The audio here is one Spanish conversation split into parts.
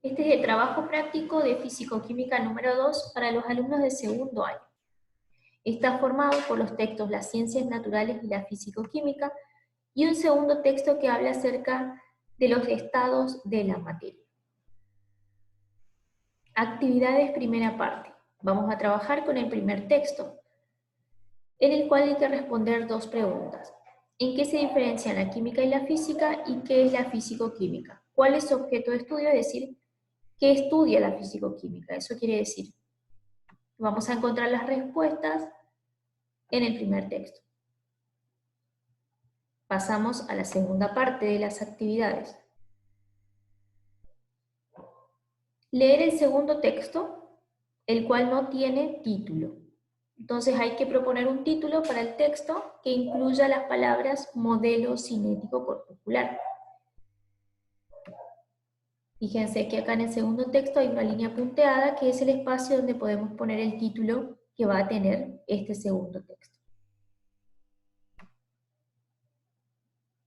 Este es el trabajo práctico de Físico-Química número 2 para los alumnos de segundo año. Está formado por los textos Las Ciencias Naturales y la Físico-Química y un segundo texto que habla acerca de los estados de la materia. Actividades primera parte. Vamos a trabajar con el primer texto, en el cual hay que responder dos preguntas. ¿En qué se diferencian la química y la física? ¿Y qué es la físico-química? ¿Cuál es su objeto de estudio? Es decir, ¿qué estudia la físico-química? Eso quiere decir, vamos a encontrar las respuestas en el primer texto. Pasamos a la segunda parte de las actividades. Leer el segundo texto, el cual no tiene título. Entonces hay que proponer un título para el texto que incluya las palabras modelo cinético corpuscular. Fíjense que acá en el segundo texto hay una línea punteada que es el espacio donde podemos poner el título que va a tener este segundo texto.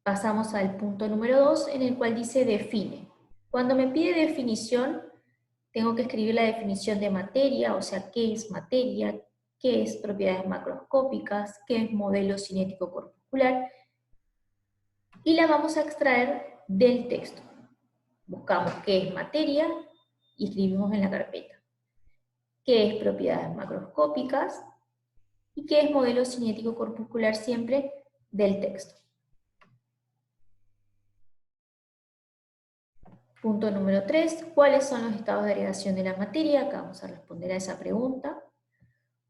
Pasamos al punto número 2, en el cual dice define. Cuando me pide definición, tengo que escribir la definición de materia, o sea, qué es materia, qué es propiedades macroscópicas, qué es modelo cinético corpuscular, y la vamos a extraer del texto. Buscamos qué es materia y escribimos en la carpeta. Qué es propiedades macroscópicas y qué es modelo cinético corpuscular siempre del texto. Punto número 3, ¿cuáles son los estados de agregación de la materia? Acá vamos a responder a esa pregunta.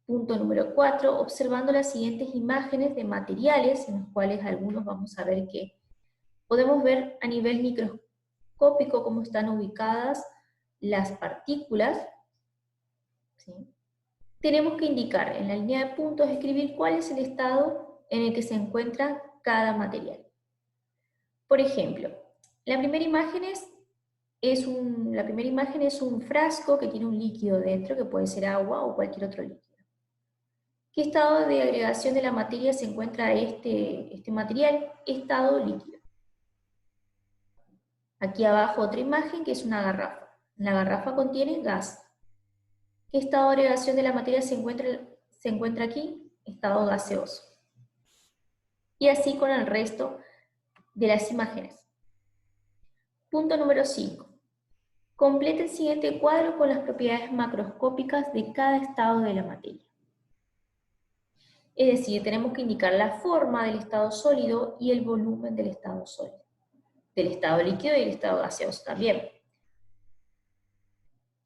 Punto número 4, observando las siguientes imágenes de materiales, en los cuales algunos vamos a ver que podemos ver a nivel microscópico cómo están ubicadas las partículas. ¿Sí? Tenemos que indicar en la línea de puntos, escribir cuál es el estado en el que se encuentra cada material. Por ejemplo, la primera imagen es un frasco que tiene un líquido dentro, que puede ser agua o cualquier otro líquido. ¿Qué estado de agregación de la materia se encuentra este material? Estado líquido. Aquí abajo otra imagen que es una garrafa. La garrafa contiene gas. ¿Qué estado de agregación de la materia se encuentra aquí? Estado gaseoso. Y así con el resto de las imágenes. Punto número 5. Completa el siguiente cuadro con las propiedades macroscópicas de cada estado de la materia. Es decir, tenemos que indicar la forma del estado sólido y el volumen del estado sólido, del estado líquido y del estado gaseoso también.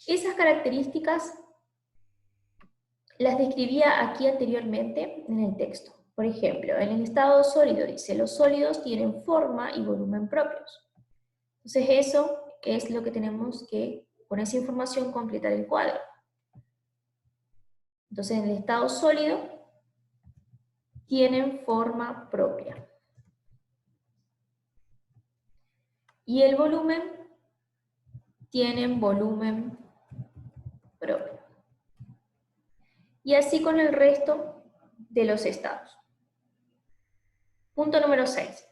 Esas características las describía aquí anteriormente en el texto. Por ejemplo, en el estado sólido dice, los sólidos tienen forma y volumen propios. Entonces eso es lo que tenemos que, con esa información, completar el cuadro. Entonces en el estado sólido tienen forma propia. Y el volumen, tienen volumen propio. Y así con el resto de los estados. Punto número 6.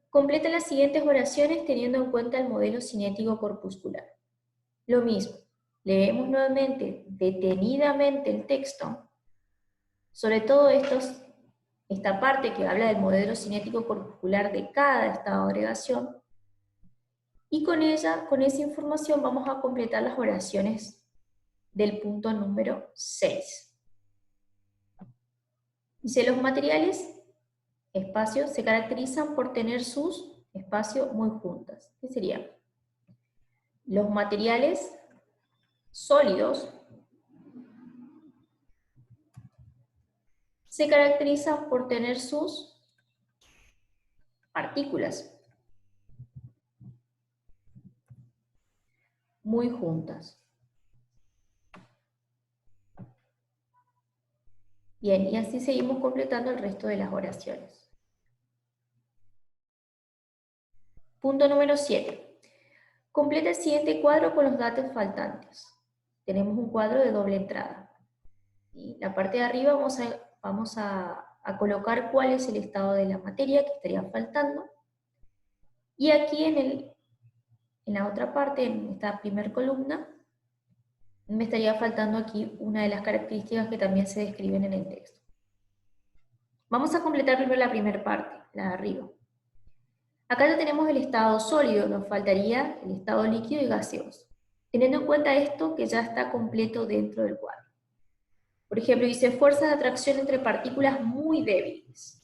Completa las siguientes oraciones teniendo en cuenta el modelo cinético corpuscular. Lo mismo, leemos nuevamente detenidamente el texto, sobre todo esta parte que habla del modelo cinético corpuscular de cada estado de agregación, y con esa información vamos a completar las oraciones del punto número 6. Dice, los materiales, espacio, se caracterizan por tener sus espacios muy juntas. ¿Qué sería? Los materiales sólidos se caracterizan por tener sus partículas muy juntas. Bien, y así seguimos completando el resto de las oraciones. Punto número 7. Completa el siguiente cuadro con los datos faltantes. Tenemos un cuadro de doble entrada. Y la parte de arriba vamos a colocar cuál es el estado de la materia que estaría faltando. Y aquí en en la otra parte, en esta primera columna, me estaría faltando aquí una de las características que también se describen en el texto. Vamos a completar primero la primera parte, la de arriba. Acá ya tenemos el estado sólido, nos faltaría el estado líquido y gaseoso. Teniendo en cuenta esto, que ya está completo dentro del cuadro. Por ejemplo, dice fuerzas de atracción entre partículas muy débiles.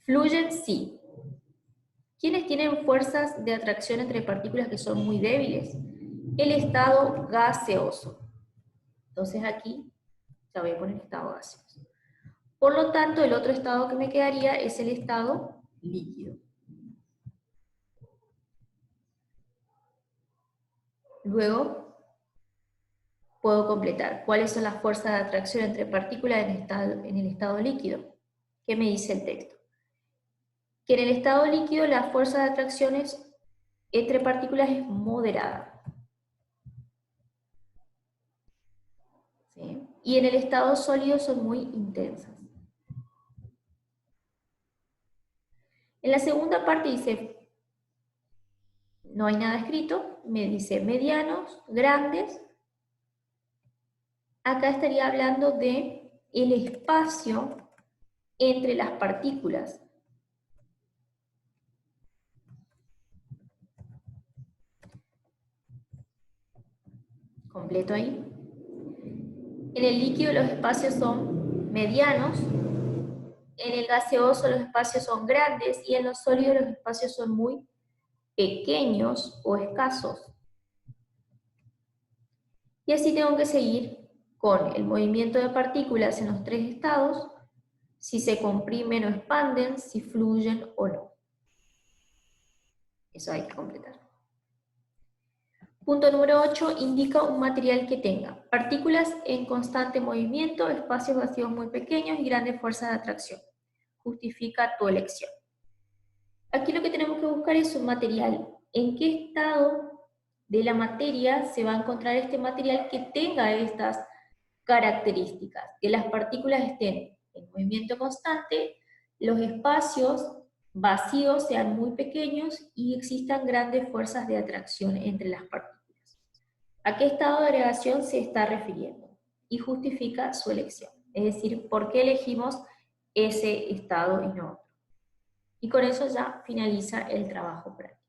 ¿Fluyen? Sí. ¿Quiénes tienen fuerzas de atracción entre partículas que son muy débiles? El estado gaseoso. Entonces aquí ya voy a poner estado gaseoso. Por lo tanto, el otro estado que me quedaría es el estado líquido. Luego, puedo completar. ¿Cuáles son las fuerzas de atracción entre partículas en el estado líquido? ¿Qué me dice el texto? Que en el estado líquido la fuerza de atracción entre partículas es moderada. ¿Sí? Y en el estado sólido son muy intensas. En la segunda parte dice, no hay nada escrito, me dice medianos, grandes. Acá estaría hablando de el espacio entre las partículas. Completo ahí. En el líquido los espacios son medianos, en el gaseoso los espacios son grandes y en los sólidos los espacios son muy pequeños o escasos. Y así tengo que seguir con el movimiento de partículas en los tres estados, si se comprimen o expanden, si fluyen o no. Eso hay que completar. Punto número 8, indica un material que tenga partículas en constante movimiento, espacios vacíos muy pequeños y grandes fuerzas de atracción. Justifica tu elección. Aquí lo que tenemos que buscar es un material. ¿En qué estado de la materia se va a encontrar este material que tenga estas características? Que las partículas estén en movimiento constante, los espacios vacíos sean muy pequeños y existan grandes fuerzas de atracción entre las partículas. ¿A qué estado de agregación se está refiriendo? Y justifica su elección. Es decir, ¿por qué elegimos ese estado y no otro? Y con eso ya finaliza el trabajo práctico.